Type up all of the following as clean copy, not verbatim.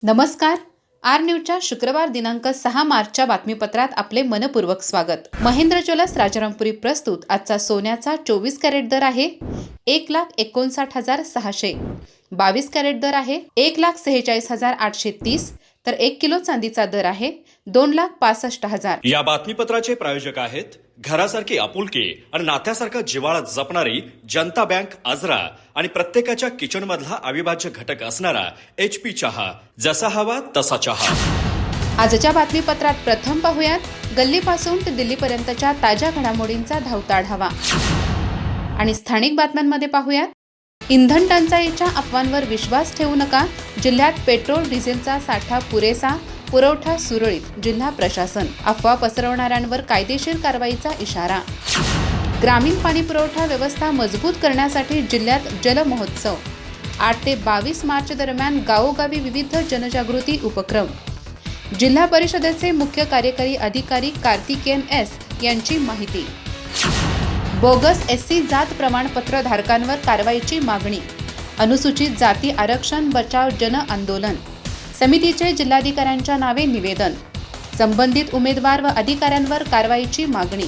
नमस्कार. आर न्यूजच्या शुक्रवार दिनांक 6 मार्चच्या बातमीपत्रात आपले मनपूर्वक स्वागत. महेंद्र ज्वेलर्स राजारामपुरी प्रस्तुत आजचा सोन्याचा 24 कॅरेट दर आहे 1,59,600. 22 कॅरेट दर आहे 1,46,830. तर 1 किलो चांदीचा दर आहे 2,65,000. या बातमीपत्राचे प्रायोजक आहेत घरासारखी आपुलकी आणि नात्यासारखा जिव्हाळा जपणारी जनता बँक आजरा आणि प्रत्येकाच्या किचन मधला अविभाज्य घटक असणारा HP चहा. जसा हवा तसा चहा. आजच्या बातमीपत्रात प्रथम पाहूयात गल्लीपासून ते दिल्लीपर्यंतच्या ताज्या घडामोडींचा धावता आढावा. आणि स्थानिक बातम्यांमध्ये पाहूयात इंधन टंचाईच्या अफवांवर विश्वास ठेवू नका. जिल्ह्यात पेट्रोल डिझेलचा साठा पुरेसा, पुरवठा सुरळीत. जिल्हा प्रशासन. अफवा पसरवणाऱ्यांवर कायदेशीर कारवाईचा इशारा. ग्रामीण पाणी पुरवठा व्यवस्था मजबूत करण्यासाठी जिल्ह्यात जल महोत्सव. 8 ते 22 मार्च दरम्यान गावोगावी विविध जनजागृती उपक्रम. जिल्हा परिषदेचे मुख्य कार्यकारी अधिकारी कार्तिकेयन S यांची माहिती. बोगस SC जात प्रमाणपत्र धारकांवर कारवाईची मागणी. अनुसूचित जाती आरक्षण बचाव जन आंदोलन समितीचे जिल्हाधिकाऱ्यांच्या नावे निवेदन. संबंधित उमेदवार व अधिकाऱ्यांवर कारवाईची मागणी.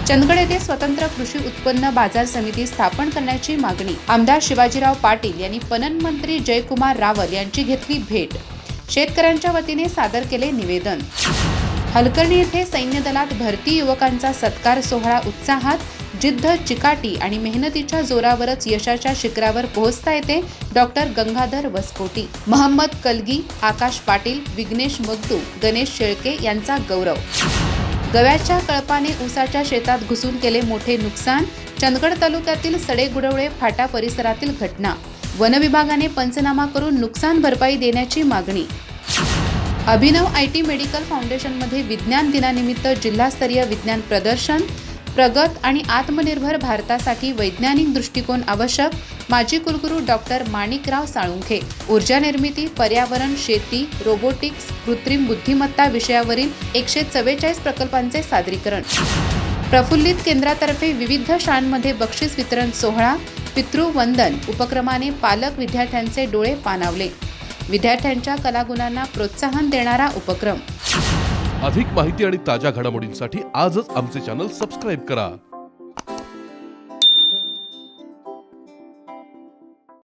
चंदगड येथे स्वतंत्र कृषी उत्पन्न बाजार समिती स्थापन करण्याची मागणी. आमदार शिवाजीराव पाटील यांनी पणन मंत्री जयकुमार रावल यांची घेतली भेट. शेतकऱ्यांच्या वतीने सादर केले निवेदन. हलकर्णी येथे सैन्य दलात भरती युवकांचा सत्कार सोहळा उत्साहात. जिद्द, चिकाटी आणि मेहनतीच्या जोरावरच यशाच्या शिखरावर पोहोचता येते. डॉक्टर गंगाधर वसकोटी. महम्मद कलगी, आकाश पाटील, विघ्नेश मगदू, गणेश शेळके यांचा गौरव. गव्याच्या कळपाने ऊसाच्या शेतात घुसून केले मोठे नुकसान. चंदगड तालुक्यातील सडेगुडवळे फाटा परिसरातील घटना. वन विभागाने पंचनामा करून नुकसान भरपाई देण्याची मागणी. अभिनव IT मेडिकल फाउंडेशनमध्ये विज्ञान दिनानिमित्त जिल्हास्तरीय विज्ञान प्रदर्शन. प्रगत आणि आत्मनिर्भर भारतासाठी वैज्ञानिक दृष्टिकोन आवश्यक. माजी कुलगुरू डॉक्टर माणिकराव साळुंखे. ऊर्जा निर्मिती, पर्यावरण, शेती, रोबोटिक्स, कृत्रिम बुद्धिमत्ता विषयावरील 144 प्रकल्पांचे सादरीकरण. प्रफुल्लित केंद्रातर्फे विविध शाळांमध्ये बक्षीस वितरण सोहळा. पितृवंदन उपक्रमाने पालक विद्यार्थ्यांचे डोळे पाणावले. विद्यार्थ्यांच्या कलागुणांना प्रोत्साहन देणारा उपक्रम. अधिक माहिती आणि ताज्या घडामोडींसाठी आजच आमचे चॅनल सबस्क्राईब करा.